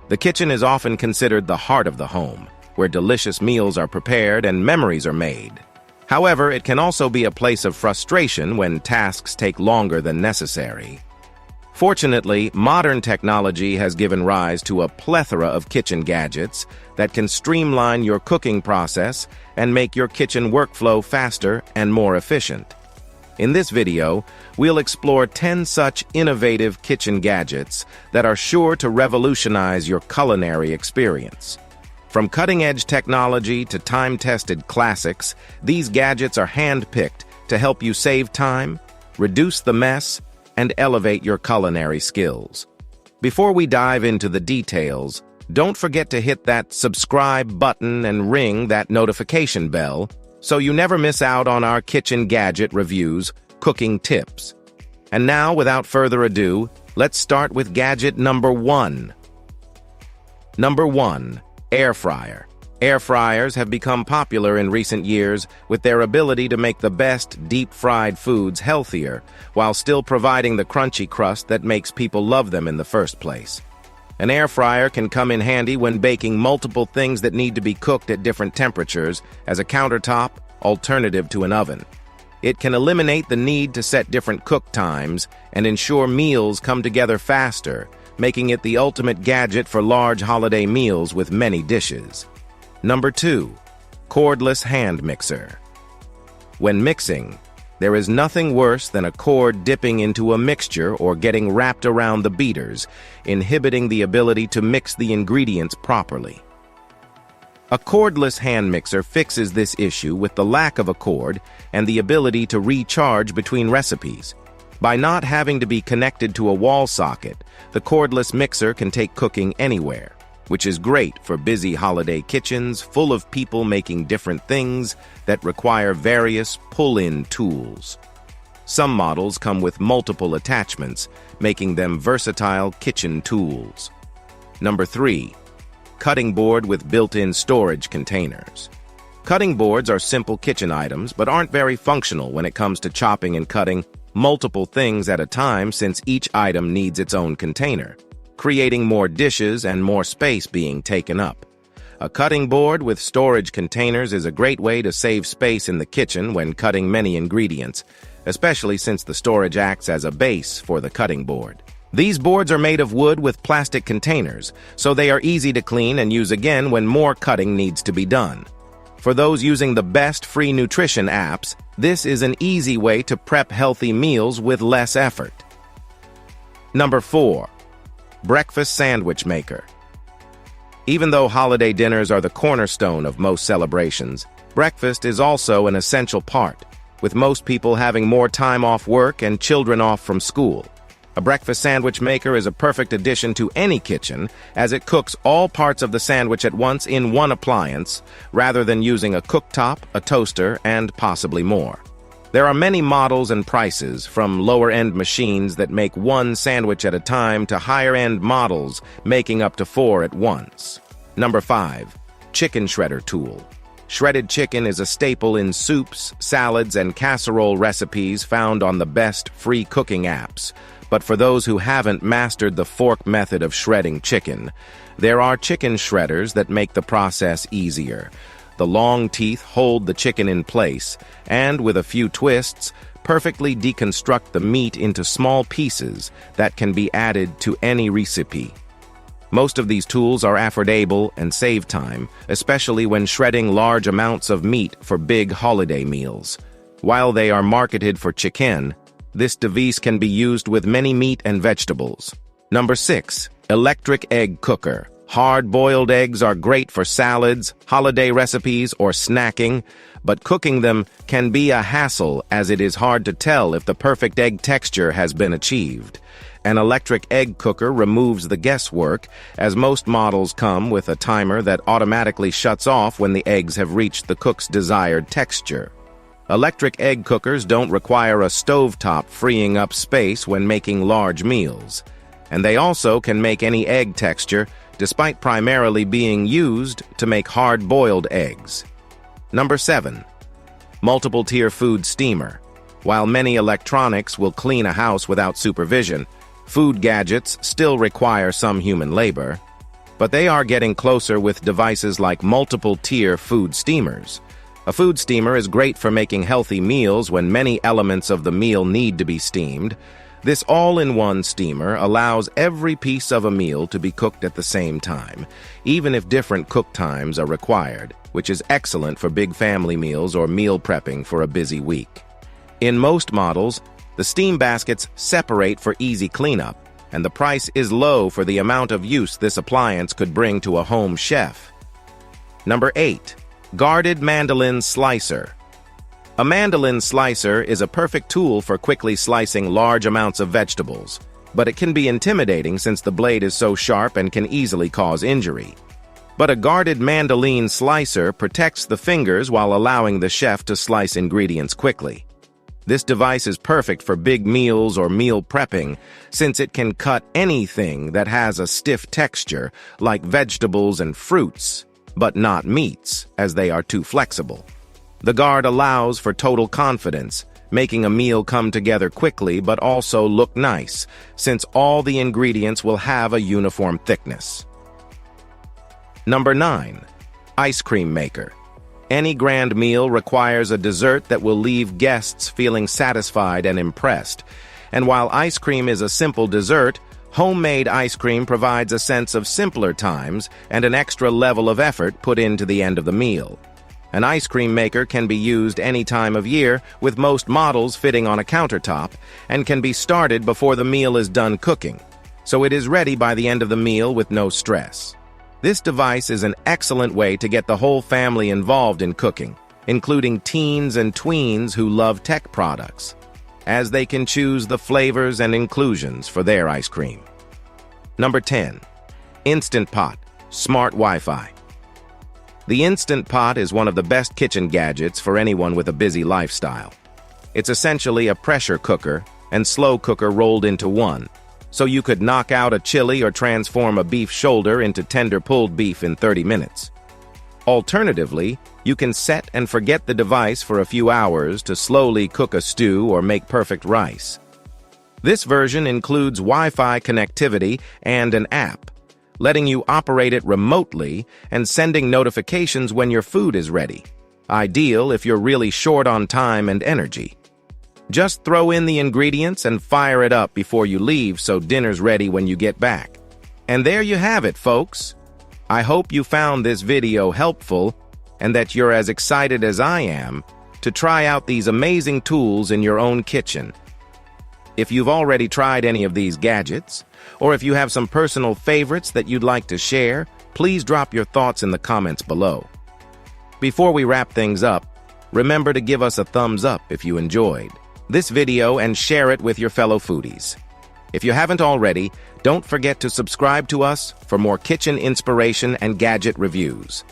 The kitchen is often considered the heart of the home, where delicious meals are prepared and memories are made. However, it can also be a place of frustration when tasks take longer than necessary. Fortunately, modern technology has given rise to a plethora of kitchen gadgets that can streamline your cooking process and make your kitchen workflow faster and more efficient. In this video, we'll explore 10 such innovative kitchen gadgets that are sure to revolutionize your culinary experience. From cutting-edge technology to time-tested classics, these gadgets are hand-picked to help you save time, reduce the mess, and elevate your culinary skills. Before we dive into the details, don't forget to hit that subscribe button and ring that notification bell so you never miss out on our kitchen gadget reviews, cooking tips. And now, without further ado, let's start with gadget number 1. Number 1. Air fryer. Air fryers have become popular in recent years with their ability to make the best deep-fried foods healthier while still providing the crunchy crust that makes people love them in the first place. An air fryer can come in handy when baking multiple things that need to be cooked at different temperatures as a countertop alternative to an oven. It can eliminate the need to set different cook times and ensure meals come together faster, making it the ultimate gadget for large holiday meals with many dishes. Number 2. Cordless hand mixer. When mixing, there is nothing worse than a cord dipping into a mixture or getting wrapped around the beaters, inhibiting the ability to mix the ingredients properly. A cordless hand mixer fixes this issue with the lack of a cord and the ability to recharge between recipes. By not having to be connected to a wall socket, the cordless mixer can take cooking anywhere, which is great for busy holiday kitchens full of people making different things that require various pull-in tools. Some models come with multiple attachments, making them versatile kitchen tools. Number 3. Cutting board with built-in storage containers. Cutting boards are simple kitchen items but aren't very functional when it comes to chopping and cutting multiple things at a time since each item needs its own container, creating more dishes and more space being taken up. A cutting board with storage containers is a great way to save space in the kitchen when cutting many ingredients, especially since the storage acts as a base for the cutting board. These boards are made of wood with plastic containers, so they are easy to clean and use again when more cutting needs to be done. For those using the best free nutrition apps, this is an easy way to prep healthy meals with less effort. Number 4. Breakfast sandwich maker. Even though holiday dinners are the cornerstone of most celebrations, breakfast is also an essential part, with most people having more time off work and children off from school. A breakfast sandwich maker is a perfect addition to any kitchen, as it cooks all parts of the sandwich at once in one appliance, rather than using a cooktop, a toaster, and possibly more. There are many models and prices, from lower-end machines that make one sandwich at a time to higher-end models making up to 4 at once. Number 5. Chicken shredder tool. Shredded chicken is a staple in soups, salads, and casserole recipes found on the best free cooking apps. But for those who haven't mastered the fork method of shredding chicken, there are chicken shredders that make the process easier. The long teeth hold the chicken in place, and with a few twists, perfectly deconstruct the meat into small pieces that can be added to any recipe. Most of these tools are affordable and save time, especially when shredding large amounts of meat for big holiday meals. While they are marketed for chicken, this device can be used with many meat and vegetables. Number 6. Electric egg cooker. Hard-boiled eggs are great for salads, holiday recipes, or snacking, but cooking them can be a hassle as it is hard to tell if the perfect egg texture has been achieved. An electric egg cooker removes the guesswork, as most models come with a timer that automatically shuts off when the eggs have reached the cook's desired texture. Electric egg cookers don't require a stovetop, freeing up space when making large meals. And they also can make any egg texture, despite primarily being used to make hard-boiled eggs. Number 7. Multiple-tier food steamer. While many electronics will clean a house without supervision, food gadgets still require some human labor. But they are getting closer with devices like multiple-tier food steamers. A food steamer is great for making healthy meals when many elements of the meal need to be steamed. This all-in-one steamer allows every piece of a meal to be cooked at the same time, even if different cook times are required, which is excellent for big family meals or meal prepping for a busy week. In most models, the steam baskets separate for easy cleanup, and the price is low for the amount of use this appliance could bring to a home chef. Number 8. Guarded Mandolin Slicer. A mandolin slicer is a perfect tool for quickly slicing large amounts of vegetables, but it can be intimidating since the blade is so sharp and can easily cause injury. But a guarded mandolin slicer protects the fingers while allowing the chef to slice ingredients quickly. This device is perfect for big meals or meal prepping, since it can cut anything that has a stiff texture, like vegetables and fruits, but not meats, as they are too flexible. The guard allows for total confidence, making a meal come together quickly but also look nice, since all the ingredients will have a uniform thickness. Number 9. Ice cream maker. Any grand meal requires a dessert that will leave guests feeling satisfied and impressed. And while ice cream is a simple dessert, homemade ice cream provides a sense of simpler times and an extra level of effort put into the end of the meal. An ice cream maker can be used any time of year, with most models fitting on a countertop, and can be started before the meal is done cooking, so it is ready by the end of the meal with no stress. This device is an excellent way to get the whole family involved in cooking, including teens and tweens who love tech products, as they can choose the flavors and inclusions for their ice cream. Number 10. Instant Pot, Smart Wi-Fi. The Instant Pot is one of the best kitchen gadgets for anyone with a busy lifestyle. It's essentially a pressure cooker and slow cooker rolled into one, so you could knock out a chili or transform a beef shoulder into tender pulled beef in 30 minutes. Alternatively, you can set and forget the device for a few hours to slowly cook a stew or make perfect rice. This version includes Wi-Fi connectivity and an app, letting you operate it remotely and sending notifications when your food is ready. Ideal if you're really short on time and energy. Just throw in the ingredients and fire it up before you leave so dinner's ready when you get back. And there you have it, folks. I hope you found this video helpful and that you're as excited as I am to try out these amazing tools in your own kitchen. If you've already tried any of these gadgets, or if you have some personal favorites that you'd like to share, please drop your thoughts in the comments below. Before we wrap things up, remember to give us a thumbs up if you enjoyed this video and share it with your fellow foodies. If you haven't already, don't forget to subscribe to us for more kitchen inspiration and gadget reviews.